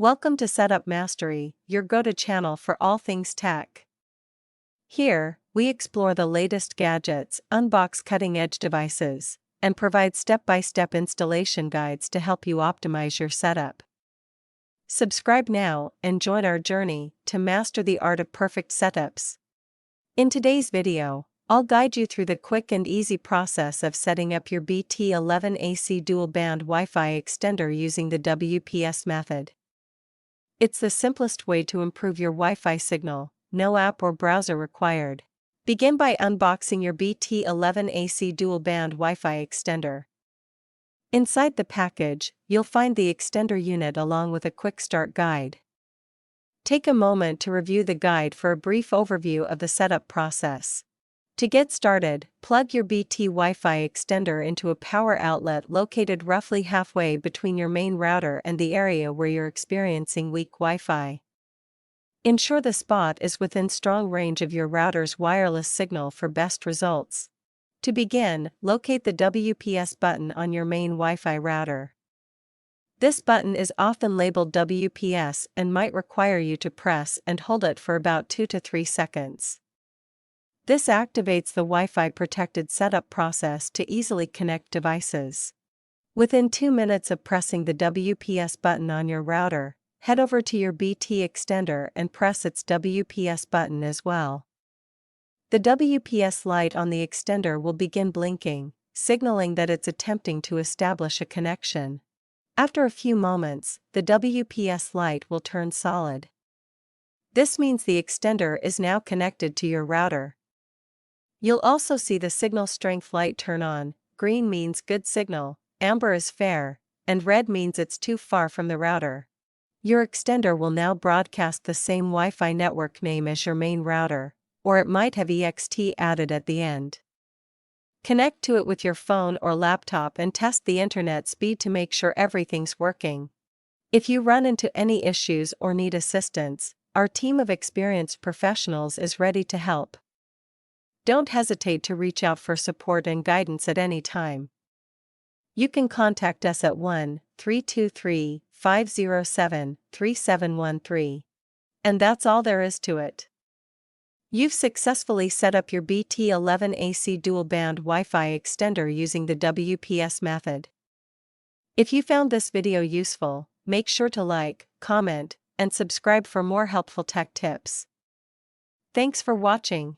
Welcome to Setup Mastery, your go-to channel for all things tech. Here, we explore the latest gadgets, unbox cutting-edge devices, and provide step-by-step installation guides to help you optimize your setup. Subscribe now and join our journey to master the art of perfect setups. In today's video, I'll guide you through the quick and easy process of setting up your BT11AC Dual Band Wi-Fi Extender using the WPS method. It's the simplest way to improve your Wi-Fi signal, no app or browser required. Begin by unboxing your BT11AC Dual Band Wi-Fi Extender. Inside the package, you'll find the extender unit along with a quick start guide. Take a moment to review the guide for a brief overview of the setup process. To get started, plug your BT Wi-Fi extender into a power outlet located roughly halfway between your main router and the area where you're experiencing weak Wi-Fi. Ensure the spot is within strong range of your router's wireless signal for best results. To begin, locate the WPS button on your main Wi-Fi router. This button is often labeled WPS and might require you to press and hold it for about 2 to 3 seconds. This activates the Wi-Fi protected setup process to easily connect devices. Within 2 minutes of pressing the WPS button on your router, head over to your BT extender and press its WPS button as well. The WPS light on the extender will begin blinking, signaling that it's attempting to establish a connection. After a few moments, the WPS light will turn solid. This means the extender is now connected to your router. You'll also see the signal strength light turn on. Green means good signal, amber is fair, and red means it's too far from the router. Your extender will now broadcast the same Wi-Fi network name as your main router, or it might have EXT added at the end. Connect to it with your phone or laptop and test the internet speed to make sure everything's working. If you run into any issues or need assistance, our team of experienced professionals is ready to help. Don't hesitate to reach out for support and guidance at any time. You can contact us at 1-323-507-3713. And that's all there is to it. You've successfully set up your BT11AC Dual Band Wi-Fi Extender using the WPS method. If you found this video useful, make sure to like, comment, and subscribe for more helpful tech tips. Thanks for watching.